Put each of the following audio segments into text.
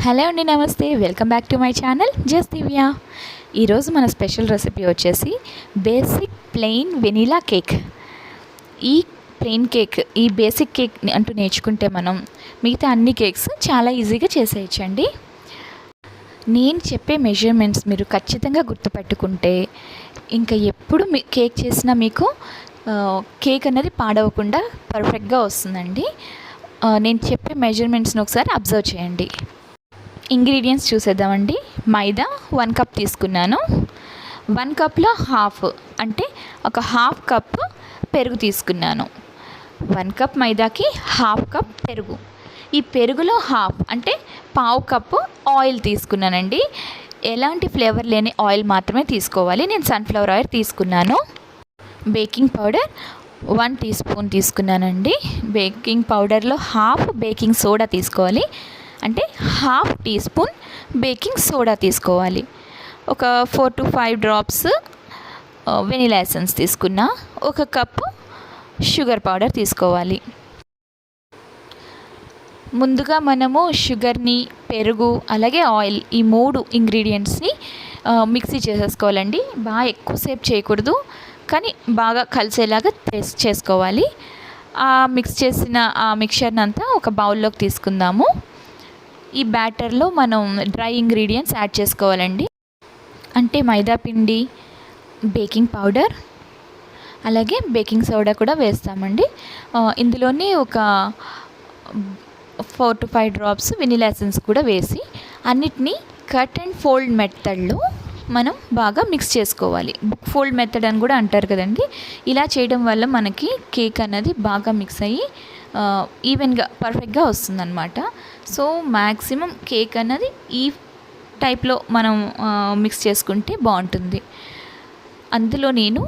Hello అండి, నమస్తే. Welcome back to my channel just Divya. ఈరోజు మన స్పెషల్ రెసిపీ వచ్చేసి బేసిక్ ప్లెయిన్ వెనీలా కేక్. ఈ ప్లెయిన్ కేక్, ఈ బేసిక్ కేక్ అంటూ నేర్చుకుంటే మనం మిగతా అన్ని కేక్స్ చాలా ఈజీగా చేసేయచ్చండి. నేను చెప్పే మెజర్మెంట్స్ మీరు ఖచ్చితంగా గుర్తుపెట్టుకుంటే ఇంకా ఎప్పుడు కేక్ చేసినా మీకు కేక్ అనేది పాడవకుండా పర్ఫెక్ట్గా వస్తుందండి. నేను చెప్పే మెజర్మెంట్స్ని ఒకసారి అబ్జర్వ్ చేయండి. ఇంగ్రీడియంట్స్ చూసేద్దామండి. మైదా 1 కప్ తీసుకున్నాను. 1 కప్లో హాఫ్ అంటే ఒక హాఫ్ కప్ పెరుగు తీసుకున్నాను. 1 కప్ మైదాకి హాఫ్ కప్ పెరుగు. ఈ పెరుగులో హాఫ్ అంటే పావు కప్పు ఆయిల్ తీసుకున్నానండి. ఎలాంటి ఫ్లేవర్ లేని ఆయిల్ మాత్రమే తీసుకోవాలి. నేను సన్ఫ్లవర్ ఆయిల్ తీసుకున్నాను. బేకింగ్ పౌడర్ 1 టీ స్పూన్ తీసుకున్నానండి. బేకింగ్ పౌడర్లో హాఫ్ బేకింగ్ సోడా తీసుకోవాలి. అంటే half teaspoon baking soda తీసుకోవాలి. ఒక 4 to 5 డ్రాప్స్ వెనిలా ఎసెన్స్ తీసుకున్నా. 1 కప్పు షుగర్ పౌడర్ తీసుకోవాలి. ముందుగా మనము షుగర్ని, పెరుగు అలాగే ఆయిల్, ఈ 3 ఇంగ్రీడియంట్స్ని మిక్సీ చేసేసుకోవాలండి. బాగా ఎక్కువసేపు చేయకూడదు, కానీ బాగా కలిసేలాగా చేసుకోవాలి. మిక్స్ చేసిన ఆ మిక్చర్ని అంతా ఒక బౌల్లోకి తీసుకుందాము. ఈ బ్యాటర్లో మనం డ్రై ఇంగ్రీడియంట్స్ యాడ్ చేసుకోవాలండి. అంటే మైదా పిండి, బేకింగ్ పౌడర్ అలాగే బేకింగ్ సోడా కూడా వేస్తామండి. ఇందులోనే ఒక 4 to 5 డ్రాప్స్ వెనిలా ఎసెన్స్ కూడా వేసి అన్నిటినీ కట్ అండ్ ఫోల్డ్ మెథడ్లో మనం బాగా మిక్స్ చేసుకోవాలి. బుక్ ఫోల్డ్ మెథడ్ అని కూడా అంటారు కదండి. ఇలా చేయడం వల్ల మనకి కేక్ అనేది బాగా మిక్స్ అయ్యి ఈవెన్గా పర్ఫెక్ట్గా వస్తుందన్నమాట. సో మ్యాక్సిమం కేక్ అన్నది ఈ టైప్లో మనం మిక్స్ చేసుకుంటే బాగుంటుంది. అందులో నేను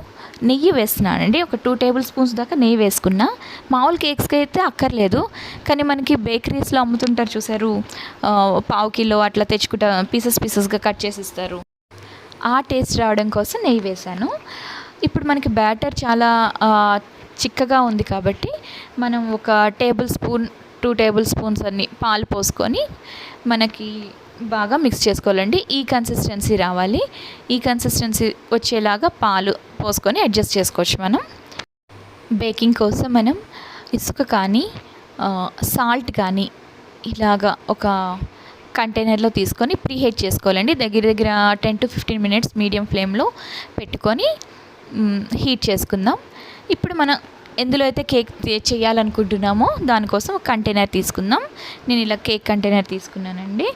నెయ్యి వేస్తున్నానండి. ఒక 2 టేబుల్ స్పూన్స్ దాకా నెయ్యి వేసుకున్నా. మామూలు కేక్స్కి అయితే అక్కర్లేదు, కానీ మనకి బేకరీస్లో అమ్ముతుంటారు చూసారు, పావు కిలో అట్లా తెచ్చుకుంటా పీసెస్గా కట్ చేసి ఇస్తారు. ఆ టేస్ట్ రావడం కోసం నెయ్యి వేసాను. ఇప్పుడు మనకి బ్యాటర్ చాలా చిక్కగా ఉంది కాబట్టి మనం ఒక 2 టేబుల్ స్పూన్స్ అన్ని పాలు పోసుకొని మనకి బాగా మిక్స్ చేసుకోవాలండి. ఈ కన్సిస్టెన్సీ రావాలి. ఈ కన్సిస్టెన్సీ వచ్చేలాగా పాలు పోసుకొని అడ్జస్ట్ చేసుకోవచ్చు. మనం బేకింగ్ కోసం మనం ఇసుక కానీ సాల్ట్ కానీ ఇలాగా ఒక కంటైనర్లో తీసుకొని ప్రీహీట్ చేసుకోవాలండి. దగ్గర 10 to 15 మినిట్స్ మీడియం ఫ్లేమ్లో పెట్టుకొని హీట్ చేసుకుందాం. ఇప్పుడు మనం ఎందులో అయితే కేక్ చేయాలనుకుంటున్నామో దానికోసం ఒక కంటైనర్ తీసుకుందాం. నేను ఇలా కేక్ కంటైనర్ తీసుకున్నానండి.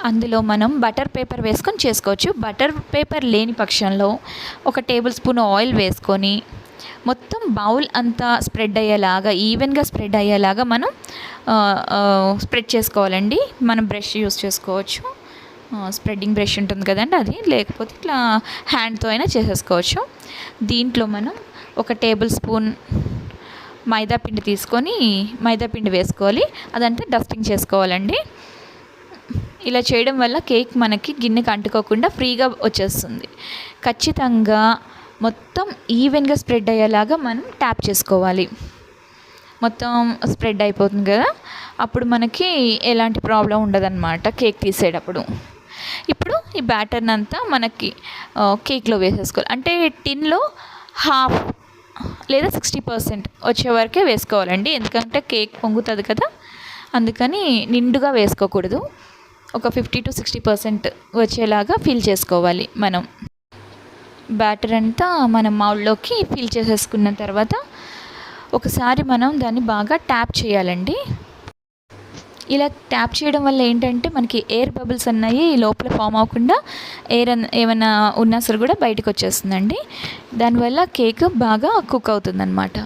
అందులో మనం బటర్ పేపర్ వేసుకొని చేసుకోవచ్చు. బటర్ పేపర్ లేని పక్షంలో ఒక టేబుల్ స్పూన్ ఆయిల్ వేసుకొని మొత్తం బౌల్ అంతా స్ప్రెడ్ అయ్యేలాగా, ఈవెన్గా స్ప్రెడ్ అయ్యేలాగా మనం స్ప్రెడ్ చేసుకోవాలండి. మనం బ్రష్ యూస్ చేసుకోవచ్చు. స్ప్రెడ్డింగ్ బ్రష్ ఉంటుంది కదండి, అది. లేకపోతే ఇట్లా హ్యాండ్తో అయినా చేసేసుకోవచ్చు. దీంట్లో మనం ఒక టేబుల్ స్పూన్ మైదా పిండి తీసుకొని మైదా పిండి వేసుకోవాలి. అదంతా డస్టింగ్ చేసుకోవాలండి. ఇలా చేయడం వల్ల కేక్ మనకి గిన్నెకి అంటుకోకుండా ఫ్రీగా వచ్చేస్తుంది. ఖచ్చితంగా మొత్తం ఈవెన్గా స్ప్రెడ్ అయ్యేలాగా మనం ట్యాప్ చేసుకోవాలి. మొత్తం స్ప్రెడ్ అయిపోతుంది కదా, అప్పుడు మనకి ఎలాంటి ప్రాబ్లం ఉండదన్నమాట కేక్ తీసేటప్పుడు. ఇప్పుడు ఈ బ్యాటర్ని అంతా మనకి కేక్లో వేసేసుకోవాలి. అంటే టిన్లో హాఫ్ లేదా 60% వచ్చే వరకే వేసుకోవాలండి. ఎందుకంటే కేక్ పొంగుతుంది కదా, అందుకని నిండుగా వేసుకోకూడదు. ఒక 50 to 60% వచ్చేలాగా ఫిల్ చేసుకోవాలి. మనం బ్యాటర్ అంతా మనం మౌల్డ్లోకి ఫిల్ చేసేసుకున్న తర్వాత ఒకసారి మనం దాన్ని బాగా ట్యాప్ చేయాలండి. ఇలా ట్యాప్ చేయడం వల్ల ఏంటంటే మనకి ఎయిర్ బబుల్స్ అన్నాయి లోపల ఫామ్ అవ్వకుండా ఎయిర్ ఏమైనా ఉన్నా సరే కూడా బయటకు వచ్చేస్తుందండి. దానివల్ల కేక్ బాగా కుక్ అవుతుందన్నమాట.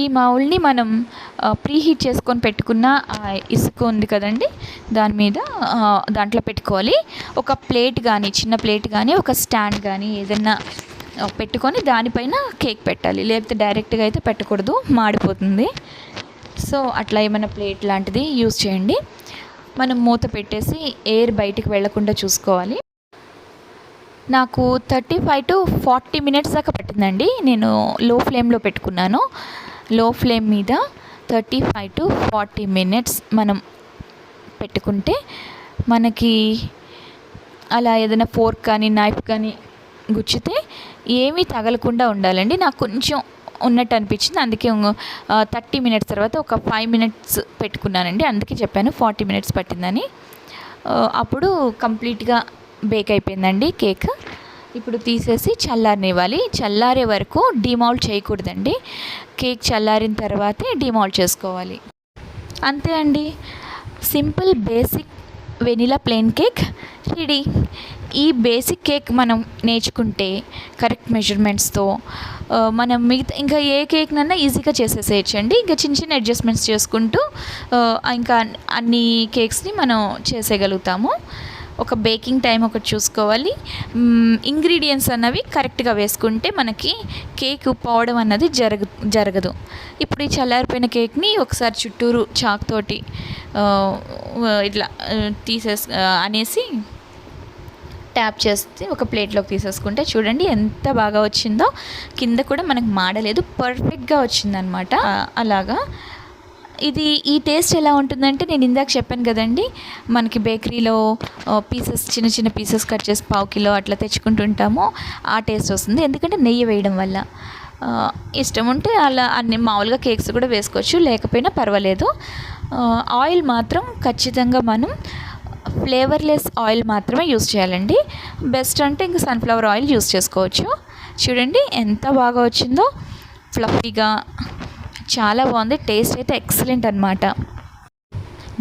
ఈ మౌల్డ్ని మనం ప్రీహీట్ చేసుకొని పెట్టుకున్న ఇసుక ఉంది కదండి, దాంట్లో పెట్టుకోవాలి. ఒక ప్లేట్ కానీ, చిన్న ప్లేట్ కానీ, ఒక స్టాండ్ కానీ ఏదైనా పెట్టుకొని దానిపైన కేక్ పెట్టాలి. లేకపోతే డైరెక్ట్గా అయితే పెట్టకూడదు, మాడిపోతుంది. సో అట్లా ఏమైనా ప్లేట్ లాంటిది యూస్ చేయండి. మనం మూత పెట్టేసి ఎయిర్ బయటికి వెళ్లకుండా చూసుకోవాలి. నాకు 35 to 40 మినిట్స్ దాకా పట్టిందండి. నేను లో ఫ్లేమ్లో పెట్టుకున్నాను. లో ఫ్లేమ్ మీద 35 to 40 మినిట్స్ మనం పెట్టుకుంటే మనకి అలా ఏదైనా ఫోర్క్ కానీ నైఫ్ కానీ గుచ్చితే ఏమీ తగలకుండా ఉండాలండి. నాకు కొంచెం ఉన్నట్టు అనిపించింది, అందుకే 30 మినిట్స్ తర్వాత ఒక 5 మినిట్స్ పెట్టుకున్నానండి. అందుకే చెప్పాను 40 మినిట్స్ పట్టిందని. అప్పుడు కంప్లీట్గా బేక్ అయిపోయిందండి కేక్. ఇప్పుడు తీసేసి చల్లారనివ్వాలి. చల్లారే వరకు డీమౌల్డ్ చేయకూడదండి. కేక్ చల్లారిన తర్వాతే డీమౌల్డ్ చేసుకోవాలి. అంతే అండి, simple basic vanilla plain cake ready. ఈ బేసిక్ కేక్ మనం నేర్చుకుంటే కరెక్ట్ మెజర్మెంట్స్తో మనం మిగతా ఇంకా ఏ కేక్నన్నా ఈజీగా చేసేసేయచ్చండి. ఇంకా చిన్న చిన్న అడ్జస్ట్మెంట్స్ చేసుకుంటూ ఇంకా అన్ని కేక్స్ని మనం చేసేయగలుగుతాము. ఒక బేకింగ్ టైం ఒకటి చూసుకోవాలి. ఇంగ్రీడియంట్స్ అన్నవి కరెక్ట్గా వేసుకుంటే మనకి కేక్ పోవడం అన్నది జరగదు. ఇప్పుడు ఈ చల్లారిపోయిన కేక్ని ఒకసారి చుట్టూరు చాక్ తోటి ఇట్లా అనేసి ట్యాప్ చేస్తే ఒక ప్లేట్లోకి తీసేసుకుంటే చూడండి ఎంత బాగా వచ్చిందో. కింద కూడా మనకు మాడలేదు, పర్ఫెక్ట్గా వచ్చిందనమాట. అలాగా ఈ టేస్ట్ ఎలా ఉంటుందంటే నేను ఇందాక చెప్పాను కదండి, మనకి బేకరీలో పీసెస్ చిన్న చిన్న పీసెస్ కట్ చేసి 1/2 కిలో అట్లా తెచ్చుకుంటుంటాము. ఆ టేస్ట్ వస్తుంది, ఎందుకంటే నెయ్యి వేయడం వల్ల. ఇష్టం ఉంటే అలా అన్ని మామూలుగా కేక్స్ కూడా వేసుకోవచ్చు, లేకపోయినా పర్వాలేదు. ఆయిల్ మాత్రం ఖచ్చితంగా మనం ఫ్లేవర్లెస్ ఆయిల్ మాత్రమే యూస్ చేయాలండి. బెస్ట్ అంటే ఇంకా సన్ఫ్లవర్ ఆయిల్ యూస్ చేసుకోవచ్చు. చూడండి ఎంత బాగా వచ్చిందో, ఫ్లఫీగా చాలా బాగుంది. టేస్ట్ అయితే ఎక్సలెంట్ అనమాట.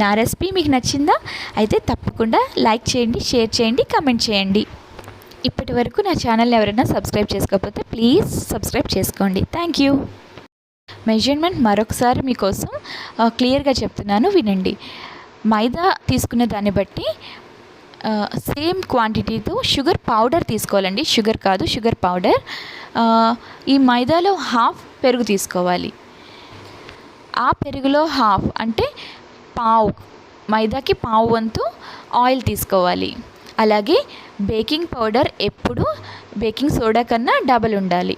నా రెసిపీ మీకు నచ్చిందా? అయితే తప్పకుండా లైక్ చేయండి, షేర్ చేయండి, కామెంట్ చేయండి. ఇప్పటి వరకు నా ఛానల్ ఎవరైనా సబ్స్క్రైబ్ చేసుకోకపోతే ప్లీజ్ సబ్స్క్రైబ్ చేసుకోండి. Thank you. మెజర్మెంట్ మరొకసారి మీకోసం క్లియర్గా చెప్తున్నాను, వినండి. మైదా తీసుకున్న దాన్ని బట్టి సేమ్ క్వాంటిటీతో షుగర్ పౌడర్ తీసుకోవాలండి. షుగర్ కాదు, షుగర్ పౌడర్. ఈ మైదాలో హాఫ్ పెరుగు తీసుకోవాలి. ఆ పెరుగులో హాఫ్ అంటే పావు, మైదాకి పావు వంతు ఆయిల్ తీసుకోవాలి. అలాగే బేకింగ్ పౌడర్ ఎప్పుడు బేకింగ్ సోడా కన్నా డబల్ ఉండాలి.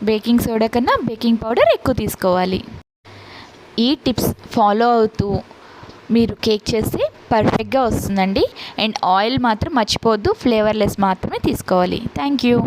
బేకింగ్ సోడా కన్నా బేకింగ్ పౌడర్ ఎక్కువ తీసుకోవాలి. ఈ టిప్స్ ఫాలో అవుతూ మీరు కేక్ చేస్తే పర్ఫెక్ట్గా వస్తుందండి. అండ్ ఆయిల్ మాత్రం మర్చిపోవద్దు, ఫ్లేవర్లెస్ మాత్రమే తీసుకోవాలి. Thank you.